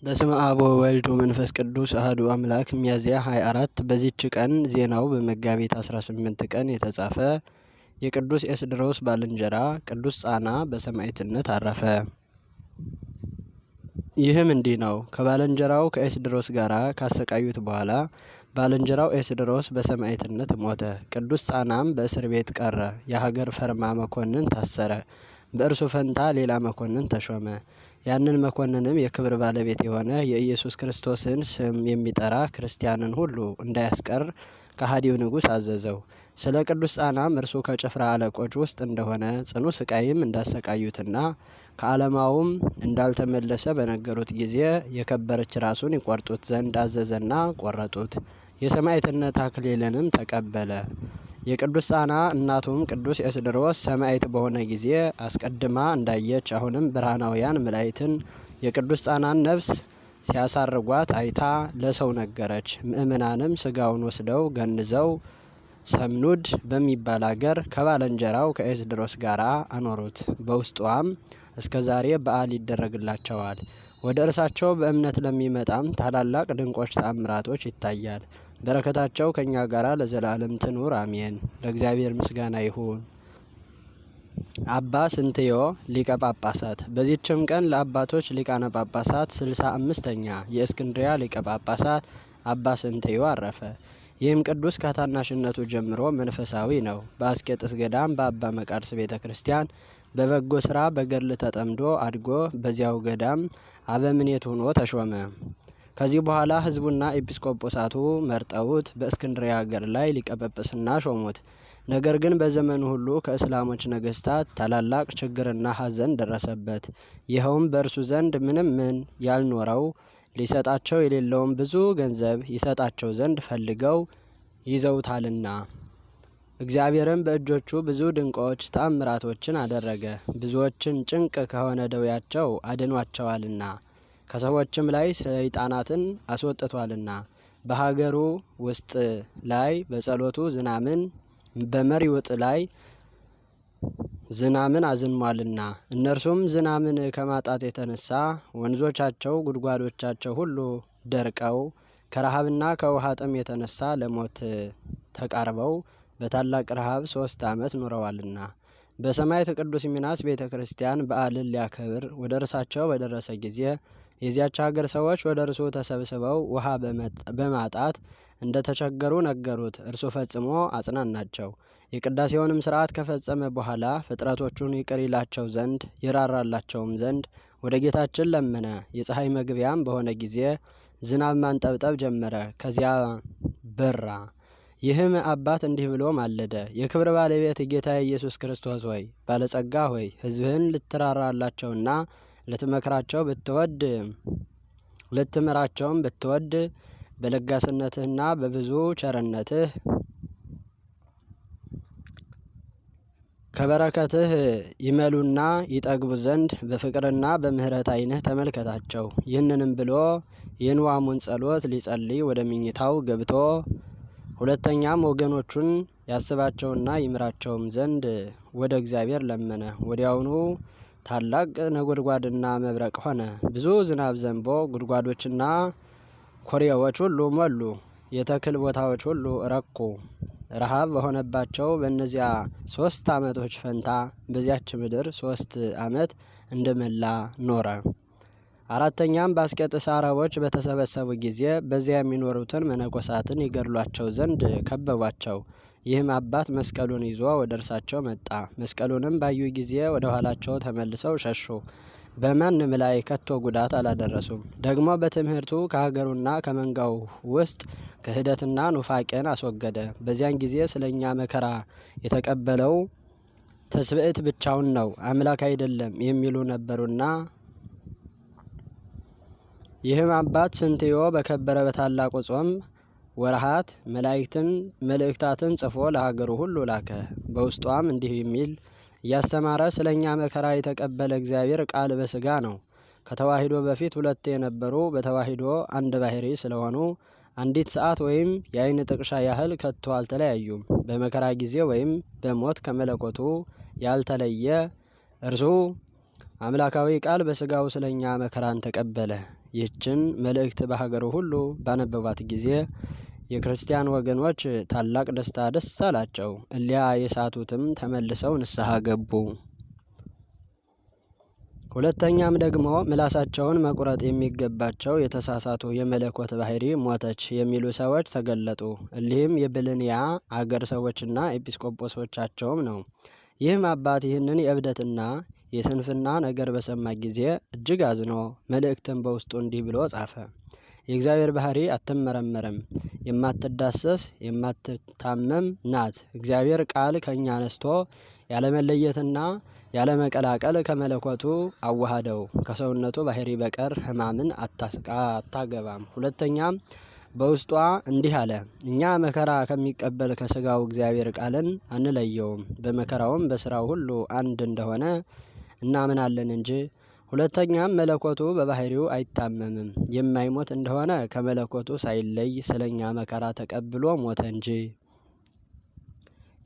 በስመ አብ ወወልድ ወመንፈስ ቅዱስ አሐዱ አምላክ። ሚያዝያ 24 በዚህች ቀን ዜናው በመጋቢት 18 ቀን የተጻፈ የቅዱስ ኤስድሮስ ባልንጀራ ቅዱስ ጻና በሰማዕትነት አረፈ። ይህም እንዲህ ነው። ከባልንጀራው ከኤስድሮስ ጋር ካሰቃዩት በኋላ ባልንጀራው ኤስድሮስ በሰማዕትነት ሞተ። ቅዱስ ጻናም በእስር ቤት ቀረ። የሀገር ፈርማ መኮንን ታሰረ። በእርሱ ፈንታ ሌላ መኮንን ተሾመ። ያንን መኮንንም የክብር ባለቤት የሆነ የኢየሱስ ክርስቶስን ስም የሚጠራ ክርስቲያንን ሁሉ እንዳያስቀር ከሃዲው ንጉሥ አዘዘው። ስለ ቅዱስ ጻናም እርሱ ከጭፍራ አለቆች ውስጥ እንደሆነ ጽኑ ስቃይም እንዳሰቃዩትና ከዓለማውም እንዳልተመለሰ በነገሩት ጊዜ የከበረች ራሱን ይቆርጡት ዘንድ አዘዘና ቆረጡት። የሰማዕትነት አክሊልንም ተቀበለ። የቅዱስ ጻና እናቱም ቅዱስ ኤስድሮስ ሰማዕት በሆነ ጊዜ አስቀድማ እንዳየች አሁንም ብርሃናውያን መላእክትን የቅዱስ ጻናን ነፍስ ሲያሳርጓት አይታ ለሰው ነገረች። ምእመናንም ስጋውን ወስደው ገንዘው ሰምኑድ በሚባል አገር ከባልንጀራው ከኤስድሮስ ጋር አኖሩት። በውስጧም እስከ ዛሬ በዓል ይደረግላቸዋል። ወደ እርሳቸው በእምነት ለሚመጣም ታላላቅ ድንቆች ተአምራቶች ይታያል። በረከታቸው ከኛ ጋር ለዘላለም ትኑር አሜን። ለእግዚአብሔር ምስጋና ይሁን። አባ ስንትዮ ሊቀ ጳጳሳት። በዚህችም ቀን ለአባቶች ሊቃነ ጳጳሳት 65ኛ የእስክንድሪያ ሊቀ ጳጳሳት አባ ስንትዮ አረፈ። ይህም ቅዱስ ከታናሽነቱ ጀምሮ መንፈሳዊ ነው። በአስቄጥስ ገዳም በአባ መቃርስ ቤተ ክርስቲያን በበጎ ስራ በገድል ተጠምዶ አድጎ በዚያው ገዳም አበምኔት ሆኖ ተሾመ። ከዚህ በኋላ ሕዝቡና ኤጲስቆጶሳቱ መርጠውት በእስክንድርያ ሀገር ላይ ሊቀ ጵጵስና ሾሙት። ነገር ግን በዘመኑ ሁሉ ከእስላሞች ነገስታት ታላላቅ ችግርና ሐዘን ደረሰበት። ይኸውም በእርሱ ዘንድ ምንም ምን ያልኖረው ሊሰጣቸው የሌለውም ብዙ ገንዘብ ይሰጣቸው ዘንድ ፈልገው ይዘውታልና። እግዚአብሔርም በእጆቹ ብዙ ድንቆች ተአምራቶችን አደረገ። ብዙዎችን ጭንቅ ከሆነ ደዌያቸው አድኗቸዋልና ከሰዎችም ላይ ሰይጣናትን አስወጥቷልና። በሀገሩ ውስጥ ላይ በጸሎቱ ዝናምን በመሪውጥ ላይ ዝናምን አዝንሟልና። እነርሱም ዝናምን ከማጣት የተነሳ ወንዞቻቸው ጉድጓዶቻቸው ሁሉ ደርቀው ከረሃብና ከውሃ ጥም የተነሳ ለሞት ተቃርበው በታላቅ ረሃብ 3 ዓመት ኑረዋልና። በሰማዕት ቅዱስ ሚናስ ቤተ ክርስቲያን በዓልን ሊያከብር ወደ እርሳቸው በደረሰ ጊዜ የዚያች ሀገር ሰዎች ወደ እርሱ ተሰብስበው ውሃ በማጣት እንደተቸገሩ ነገሩት። እርሱ ፈጽሞ አጽናናቸው። የቅዳሴውንም ስርዓት ከፈጸመ በኋላ ፍጥረቶቹን ይቅር ይላቸው ዘንድ ይራራላቸውም ዘንድ ወደ ጌታችን ለመነ። የፀሐይ መግቢያም በሆነ ጊዜ ዝናብ ማንጠብጠብ ጀመረ፣ ከዚያ በራ። ይህም አባት እንዲህ ብሎ ማለደ። የክብር ባለቤት ጌታ ኢየሱስ ክርስቶስ ሆይ፣ ባለጸጋ ሆይ፣ ሕዝብህን ልትራራላቸውና ልትመክራቸው ብትወድ ልትምራቸውም ብትወድ በለጋስነትህና በብዙ ቸርነትህ ከበረከትህ ይመሉና ይጠግቡ ዘንድ በፍቅርና በምሕረት ዓይንህ ተመልከታቸው። ይህንንም ብሎ የንዋሙን ጸሎት ሊጸልይ ወደ ምኝታው ገብቶ ሁለተኛም ወገኖቹን ያስባቸውና ይምራቸውም ዘንድ ወደ እግዚአብሔር ለመነ። ወዲያውኑ ታላቅ ነጎድጓድና መብረቅ ሆነ። ብዙ ዝናብ ዘንቦ ጉድጓዶችና ኮሬዎች ሁሉ ሞሉ። የተክል ቦታዎች ሁሉ ረኩ። ረሃብ በሆነባቸው በእነዚያ 3 ዓመቶች ፈንታ በዚያች ምድር 3 ዓመት እንደመላ ኖረ። አራተኛም በአስቄጥስ አረቦች በተሰበሰቡ ጊዜ በዚያ የሚኖሩትን መነኮሳትን ይገድሏቸው ዘንድ ከበቧቸው። ይህም አባት መስቀሉን ይዞ ወደ እርሳቸው መጣ። መስቀሉንም ባዩ ጊዜ ወደ ኋላቸው ተመልሰው ሸሹ። በማንም ላይ ከቶ ጉዳት አላደረሱም። ደግሞ በትምህርቱ ከሀገሩና ከመንጋው ውስጥ ክህደትና ኑፋቄን አስወገደ። በዚያን ጊዜ ስለኛ መከራ የተቀበለው ትስብእት ብቻውን ነው፣ አምላክ አይደለም የሚሉ ነበሩና። ይህም አባት ስንትዮ በከበረ በታላቁ ጾም ወርሃት መልእክታትን ጽፎ ለሀገሩ ሁሉ ላከ። በውስጧም እንዲህ የሚል እያስተማረ ስለኛ መከራ የተቀበለ እግዚአብሔር ቃል በስጋ ነው። ከተዋሂዶ በፊት 2 የነበሩ በተዋሂዶ አንድ ባህሪ ስለሆኑ አንዲት ሰዓት ወይም የዓይን ጥቅሻ ያህል ከቶ አልተለያዩም። በመከራ ጊዜ ወይም በሞት ከመለኮቱ ያልተለየ እርሱ አምላካዊ ቃል በስጋው ስለኛ መከራን ተቀበለ። ይህችን መልእክት በሀገሩ ሁሉ ባነበቧት ጊዜ የክርስቲያን ወገኖች ታላቅ ደስታ ደስ አላቸው። እሊያ የሳቱትም ተመልሰው ንስሐ ገቡ። ሁለተኛም ደግሞ ምላሳቸውን መቁረጥ የሚገባቸው የተሳሳቱ የመለኮት ባህሪ ሞተች የሚሉ ሰዎች ተገለጡ። እሊህም የብልንያ አገር ሰዎችና ኤጲስቆጶሶቻቸውም ነው። ይህም አባት ይህንን የእብደትና የስንፍና ነገር በሰማ ጊዜ እጅግ አዝኖ መልእክትን በውስጡ እንዲህ ብሎ ጻፈ። የእግዚአብሔር ባህሪ አትመረመርም፣ የማትዳሰስ የማትታመም ናት። እግዚአብሔር ቃል ከእኛ ነስቶ ያለመለየትና ያለመቀላቀል ከመለኮቱ አዋሃደው። ከሰውነቱ ባህሪ በቀር ሕማምን አታገባም። ሁለተኛም በውስጧ እንዲህ አለ፣ እኛ መከራ ከሚቀበል ከስጋው እግዚአብሔር ቃልን አንለየውም፣ በመከራውም በስራው ሁሉ አንድ እንደሆነ እናምናለን እንጂ። ሁለተኛም መለኮቱ በባህሪው አይታመምም፣ የማይሞት እንደሆነ ከመለኮቱ ሳይለይ ስለኛ መከራ ተቀብሎ ሞተ እንጂ።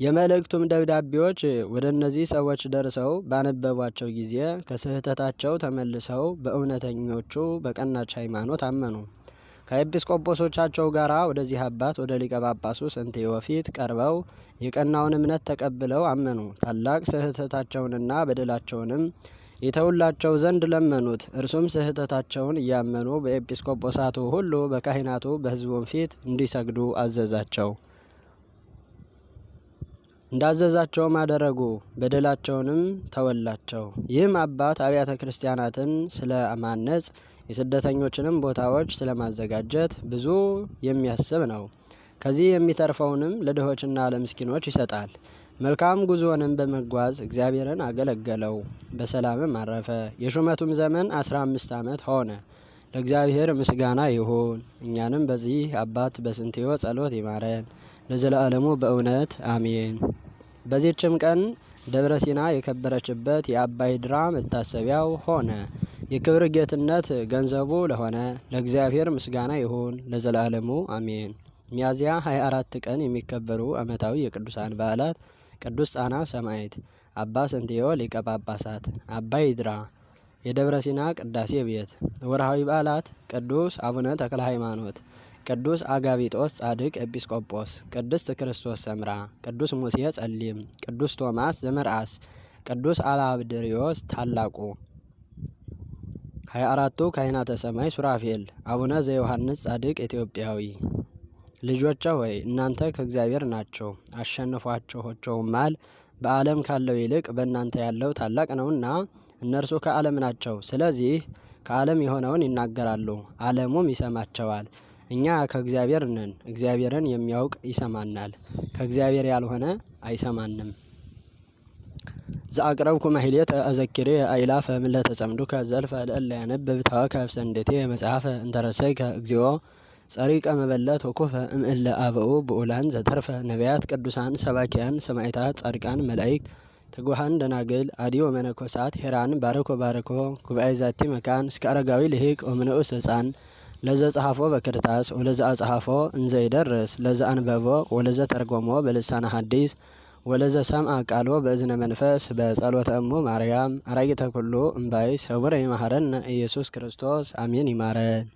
የመልእክቱም ደብዳቤዎች ወደ እነዚህ ሰዎች ደርሰው ባነበቧቸው ጊዜ ከስህተታቸው ተመልሰው በእውነተኞቹ በቀናች ሃይማኖት አመኑ። ከኤጲስቆጶሶቻቸው ጋር ወደዚህ አባት ወደ ሊቀ ጳጳሱ ስንቴዎ ፊት ቀርበው የቀናውን እምነት ተቀብለው አመኑ። ታላቅ ስህተታቸውንና በደላቸውንም ይተውላቸው ዘንድ ለመኑት። እርሱም ስህተታቸውን እያመኑ በኤጲስቆጶሳቱ ሁሉ በካህናቱ በሕዝቡም ፊት እንዲሰግዱ አዘዛቸው። እንዳዘዛቸውም አደረጉ፣ በደላቸውንም ተወላቸው። ይህም አባት አብያተ ክርስቲያናትን ስለ ማነጽ የስደተኞችንም ቦታዎች ስለማዘጋጀት ብዙ የሚያስብ ነው። ከዚህ የሚተርፈውንም ለድሆችና ለምስኪኖች ይሰጣል። መልካም ጉዞንም በመጓዝ እግዚአብሔርን አገለገለው፣ በሰላምም አረፈ። የሹመቱም ዘመን 15 ዓመት ሆነ። ለእግዚአብሔር ምስጋና ይሁን፣ እኛንም በዚህ አባት በስንቴዎ ጸሎት ይማረን ለዘላለሙ በእውነት አሜን። በዚህችም ቀን ደብረ ሲና የከበረችበት የአባ ይድራ መታሰቢያው ሆነ። የክብር ጌትነት ገንዘቡ ለሆነ ለእግዚአብሔር ምስጋና ይሁን ለዘላለሙ አሜን። ሚያዝያ 24 ቀን የሚከበሩ ዓመታዊ የቅዱሳን በዓላት: ቅዱስ ጻና ሰማዕት፣ አባ ስንቴዎ ሊቀ ጳጳሳት፣ አባ ይድራ የደብረ ሲና ቅዳሴ ቤት። ወርሃዊ በዓላት: ቅዱስ አቡነ ተክለ ሃይማኖት፣ ቅዱስ አጋቢጦስ ጻድቅ ኤጲስቆጶስ፣ ቅድስት ክርስቶስ ሰምራ፣ ቅዱስ ሙሴ ጸሊም፣ ቅዱስ ቶማስ ዘመርአስ፣ ቅዱስ አላብድሪዮስ ታላቁ። 24ቱ ካህናተ ሰማይ ሱራፌል፣ አቡነ ዘዮሐንስ ጻድቅ ኢትዮጵያዊ። ልጆቼ ሆይ እናንተ ከእግዚአብሔር ናቸው፣ አሸንፏቸውማል። በዓለም ካለው ይልቅ በእናንተ ያለው ታላቅ ነውና እነርሱ ከዓለም ናቸው። ስለዚህ ከዓለም የሆነውን ይናገራሉ፣ ዓለሙም ይሰማቸዋል። እኛ ከእግዚአብሔር ነን፣ እግዚአብሔርን የሚያውቅ ይሰማናል፣ ከእግዚአብሔር ያልሆነ አይሰማንም። ዘአቅረብኩ ማሕሌተ አዘኪሬ አእላፈ ምለተ ጸምዱከ ዘልፈ ለእለ ያነብብ ተወከፍ ሰንደቴ መጽሐፈ እንተረሰይከ እግዚኦ ጸሪቀ መበለት ወኩፈ እምእለ አበኡ ብኡላን ዘተርፈ ነቢያት ቅዱሳን ሰባኪያን ሰማዕታት ጻድቃን መላእክት ትጉሃን ደናግል አዲዮ መነኮሳት ሄራን ባርኮ ጉባኤ ዛቲ መካን እስከ አረጋዊ ልሂቅ ወምንዑስ ሕፃን ለዘ ጸሐፎ በክርታስ ወለዘ አጽሐፎ እንዘ ይደርስ ለዘ አንበቦ ወለዘ ተርጎሞ በልሳነ ሐዲስ ወለዘ ሰምዐ ቃሎ በእዝነ መንፈስ በጸሎተ እሙ ማርያም አራቂተ ኩሉ እምባይ ሰውረ ይማረነ ኢየሱስ ክርስቶስ አሜን። ይማረን።